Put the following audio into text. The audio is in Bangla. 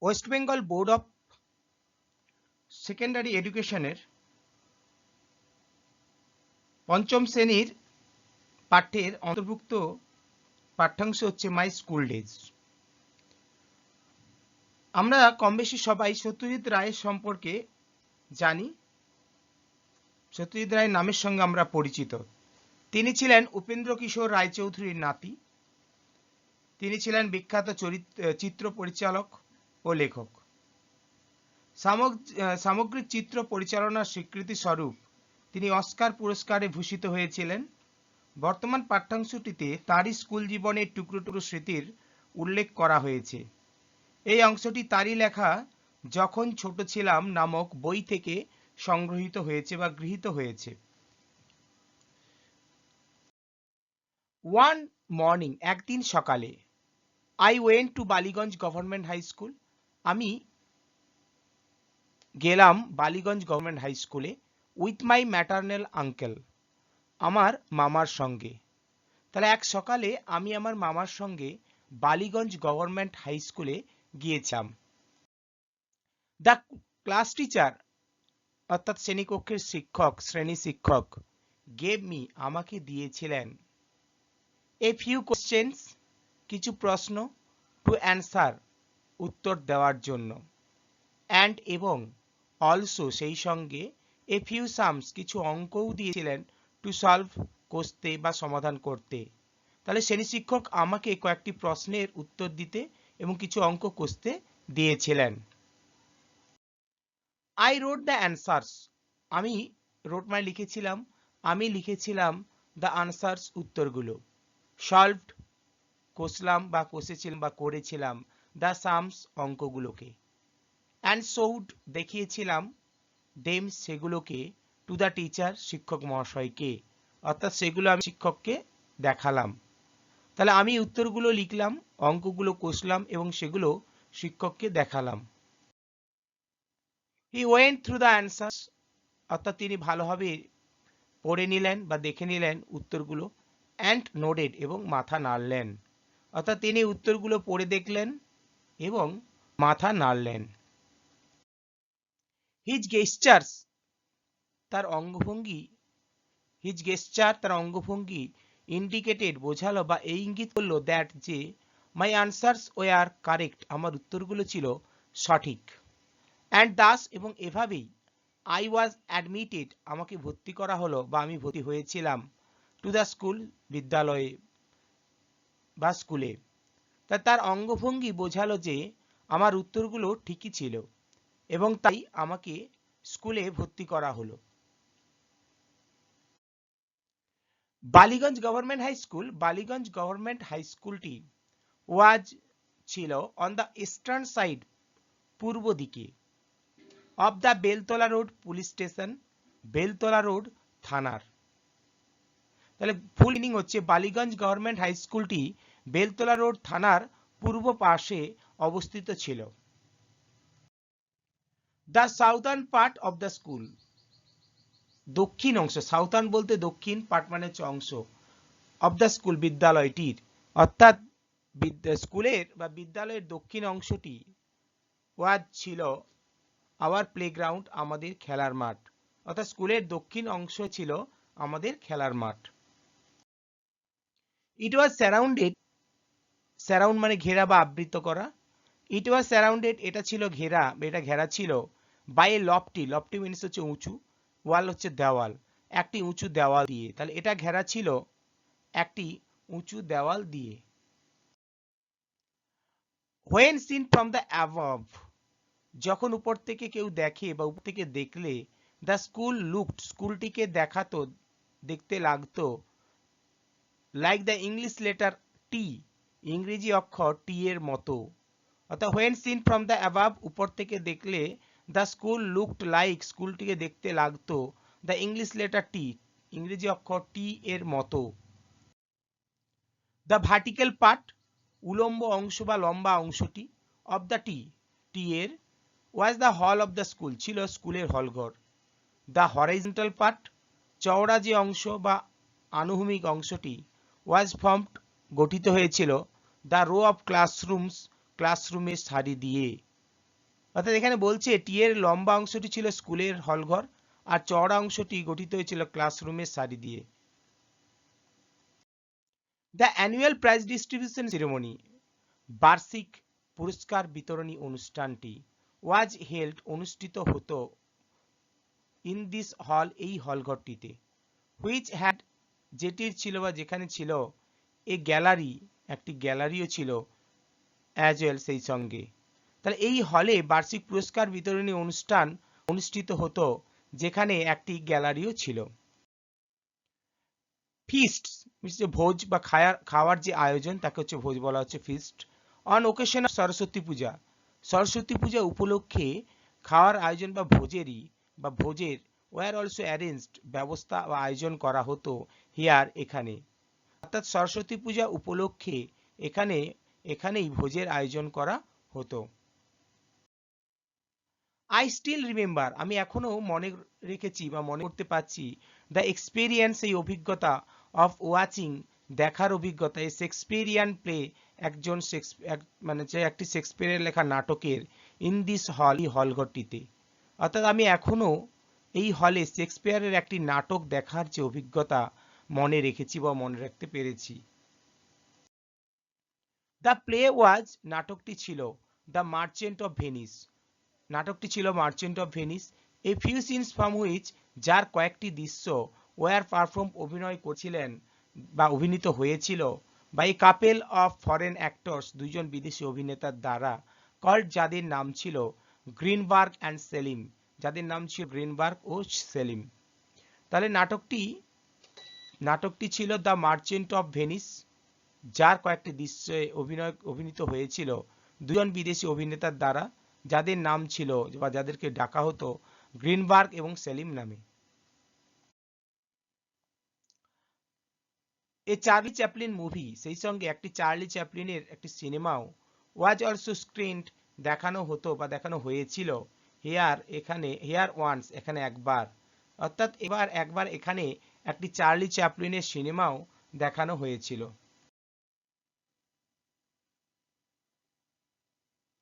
West Bengal board of secondary এডুকেশনের পঞ্চম শ্রেণীর পাঠ্যের অন্তর্ভুক্ত পাঠ্যাংশ হচ্ছে মাই স্কুল ডেজ। আমরা কম বেশি সবাই সত্যজিৎ রায়ের সম্পর্কে জানি। সত্যজিৎ রায়ের নামের সঙ্গে আমরা পরিচিত। তিনি ছিলেন উপেন্দ্র কিশোর রায়চৌধুরীর নাতি। তিনি ছিলেন বিখ্যাত চিত্র পরিচালক ও লেখক। সামগ্রিক চিত্র পরিচালনার স্বীকৃতি স্বরূপ তিনি অস্কার পুরস্কারে ভূষিত হয়েছিলেন। বর্তমান পাঠ্যাংশটিতে তাঁরই স্কুল জীবনের টুকরো টুকরো স্মৃতির উল্লেখ করা হয়েছে। এই অংশটি তাঁরই লেখা যখন ছোট ছিলাম নামক বই থেকে সংগ্রহীত হয়েছে বা গৃহীত হয়েছে। ওয়ান মর্নিং, একদিন সকালে, I went to Ballygunge government high school, আমি গেলাম বালিগঞ্জ গভর্নমেন্ট হাই স্কুলে, উইথ মাই ম্যাটার্নাল আঙ্কেল, আমার মামার সঙ্গে। তাহলে এক সকালে আমি আমার মামার সঙ্গে বালিগঞ্জ গভর্নমেন্ট হাই স্কুলে গিয়েছিলাম। দ্য ক্লাস টিচার, অর্থাৎ শ্রেণীকক্ষের শিক্ষক, শ্রেণী শিক্ষক, গেভ মি, আমাকে দিয়েছিলেন, এ ফিউ কোশ্চেন্স, কিছু প্রশ্ন, টু অ্যান্সার, উত্তর দেওয়ার জন্য, অ্যান্ড এবং, অলসো সেই সঙ্গে, এ ফিউ সামস, কিছু অঙ্কও দিয়েছিলেন, টু সলভ, কষতে বা সমাধান করতে। তাহলে শ্রেণী শিক্ষক আমাকে কয়েকটি প্রশ্নের উত্তর দিতে এবং কিছু অঙ্ক কষতে দিয়েছিলেন। আই রোট দ্য অ্যান্সার্স, আমি রোট মানে লিখেছিলাম, আমি লিখেছিলাম দ্য আনসার্স, উত্তরগুলো। সলভড, কষলাম বা কষেছিলাম বা করেছিলাম, দ্য সামস, অঙ্কগুলোকে। অ্যান্ড শোড, দেখিয়েছিলাম, দেম, সেগুলোকে, টু দ্য টিচার, শিক্ষক মহাশয়কে, অর্থাৎ সেগুলো আমি শিক্ষককে দেখালাম। তাহলে আমি উত্তরগুলো লিখলাম, অঙ্কগুলো কষলাম এবং সেগুলো শিক্ষককে দেখালাম। He went through the answers, অর্থাৎ তিনি ভালোভাবে পড়ে নিলেন বা দেখে নিলেন উত্তরগুলো, অ্যান্ড নোডেড, এবং মাথা নাড়লেন, অর্থাৎ তিনি উত্তরগুলো পড়ে দেখলেন এবং মাথা নাড়লেন। হিজ গেস্টার্স, তার অঙ্গভঙ্গি, হিজ গেস্টার, তার অঙ্গভঙ্গি, ইন্ডিকেটেড, বোঝালো বা এই ইঙ্গিত করলো, দ্যাট, যে, মাই আনসার্স ওয়ার কারেক্ট, আমার উত্তরগুলো ছিল সঠিক। অ্যান্ড দাস, এবং এভাবেই, আই ওয়াজ অ্যাডমিটেড, আমাকে ভর্তি করা হলো বা আমি ভর্তি হয়েছিলাম, টু দ্য স্কুল, বিদ্যালয়ে বা স্কুলে। তার অঙ্গভঙ্গি বোঝালো যে আমার উত্তরগুলো ঠিকই ছিল এবং তাই আমাকে স্কুলে ভর্তি করা হলো। Ballygunge government high school, Ballygunge government high স্কুলটি ওয়াজ, ছিল, অন দ্য ইস্টার্ন সাইড, পূর্ব দিকে, of the Beltala road police station, Beltala road থানার। তাহলে ফুল মিনিং হচ্ছে, বালিগঞ্জ গভর্নমেন্ট হাই স্কুলটি বেলতলা রোড থানার পূর্ব পাশে অবস্থিত ছিল। The southern part of the school, দক্ষিণ অংশ, সাউথার্ন বলতে দক্ষিণ, পার্ট মানে হচ্ছে অংশ, অফ দ্য স্কুল, বিদ্যালয়টির, অর্থাৎ স্কুলের বা বিদ্যালয়ের দক্ষিণ অংশটি, ওয়াজ, ছিল, আওয়ার প্লেগ্রাউন্ড, আমাদের খেলার মাঠ, অর্থাৎ স্কুলের দক্ষিণ অংশ ছিল আমাদের খেলার মাঠ। ইট ওয়াজ সারাউন্ডেড, সারাউন্ড মানে ঘেরা বা আবৃত করা, ইট ওয়াজ সারাউন্ডেড, এটা ছিল ঘেরা, এটা ঘেরা ছিল, by a lofty, lofty means হচ্ছে উঁচু, ওয়াল হচ্ছে দেওয়াল, একটি উঁচু দেওয়াল দিয়ে। তাহলে এটা ঘেরা ছিল একটি উঁচু দেওয়াল দিয়ে। When seen from the above, যখন উপর থেকে কেউ দেখে বা উপর থেকে দেখলে, দ্য স্কুল লুকড, স্কুলটিকে দেখাতো, দেখতে লাগতো, like the English letter T, ইংরেজি অক্ষর টি এর মতো। অর্থাৎ when seen from the above, উপর থেকে দেখলে, দ্য স্কুল লুকড লাইক, স্কুলটিকে দেখতে লাগতো, দ্য ইংলিশ লেটার টি, ইংরেজি অক্ষর টি এর মতো। দ্য ভার্টিক্যাল পার্ট, উলম্ব অংশ বা লম্বা অংশটি, অফ দ্য টি, টি এর, was the hall of the school, ছিল স্কুলের হলঘর। দ্য হরাইজন্টাল পার্ট, চওড়া যে অংশ বা আনুভূমিক অংশটি, ওয়াজ ফর্মড, গঠিত হয়েছিল, দ্য রো অফ ক্লাসরুমস, ক্লাসরুমের সারি দিয়ে। অর্থাৎ এখানে বলছে টি এর লম্বা অংশটি ছিল স্কুলের হলঘর আর চওড়া অংশটি গঠিত হয়েছিল ক্লাসরুমের সারি দিয়ে। The annual prize distribution ceremony, বার্ষিক পুরস্কার বিতরণী অনুষ্ঠানটি, ওয়াজ হেল্ড অনুষ্ঠিত হতো ইন দিস হল এই হলঘরটিতে, হুইচ হ্যাড যেটির ছিল বা যেখানে ছিল এ গ্যালারি একটি গ্যালারিও ছিল অ্যাজ ওয়েল সেই সঙ্গে। তাহলে এই হলে বার্ষিক পুরস্কার বিতরণী অনুষ্ঠান অনুষ্ঠিত হতো যেখানে একটি গ্যালারিও ছিল। ফিস্ট যে ভোজ বা খাওয়ার যে আয়োজন তাকে হচ্ছে ভোজ বলা হচ্ছে feast. On occasion of Saraswati puja, Saraswati puja উপলক্ষে খাওয়ার আয়োজন বা ভোজের ওয়ার অলসো অ্যারেঞ্জড ব্যবস্থা বা আয়োজন করা হতো হিয়ার এখানে। অর্থাৎ সরস্বতী পূজা উপলক্ষে এখানেই ভোজের আয়োজন করা হতো। আই স্টিল রিমেম্বার, আমি এখনো মনে রেখেছি বা মনে করতে পারছি, দ্য এক্সপিরিয়েন্স এই অভিজ্ঞতা, অফ ওয়াচিং দেখার অভিজ্ঞতা, এই শেক্সপিয়ারিয়ান প্লে একজন মানে যে একটি শেক্সপিয়ারের লেখা নাটকের, ইন দিস হল এই হলঘরটিতে। অর্থাৎ আমি এখনো এই হলে শেক্সপিয়ারের একটি নাটক দেখার যে অভিজ্ঞতা মনে রেখেছি বা মনে রাখতে পেরেছি। দ্য প্লে ওয়াজ নাটকটি ছিল দ্য মার্চেন্ট অফ ভেনিস, নাটকটি ছিল merchant of Venice. A few scenes from which যার কয়েকটি দৃশ্য ওয়ার পারফর্ম অভিনয় করছিলেন বা অভিনীত হয়েছিল by couple of foreign actors দুইজন বিদেশি অভিনেতার দ্বারা, কল্ড যাদের নাম ছিল গ্রিনবার্গ অ্যান্ড সেলিম, যাদের নাম ছিল গ্রিনবার্গ ও সেলিম। তাহলে নাটকটি ছিল দ্য মার্চেন্ট অফ ভেনিস, যার কয়েকটি দৃশ্যে অভিনীত হয়েছিল দুজন বিদেশি অভিনেতার দ্বারা, যাদের নাম ছিল বা যাদেরকে ডাকা হতো গ্রিনবার্গ এবং সেলিম নামে। এ চার্লি চ্যাপলিন মুভি, সেই সঙ্গে একটি চার্লি চ্যাপলিনের একটি সিনেমাও, ওয়াজ অলসো স্ক্রিনড দেখানো হতো বা দেখানো হয়েছিল হেয়ার ওয়ান্স এখানে একবার। অর্থাৎ একবার এখানে একটি চার্লি চ্যাপলিনের সিনেমাও দেখানো হয়েছিল।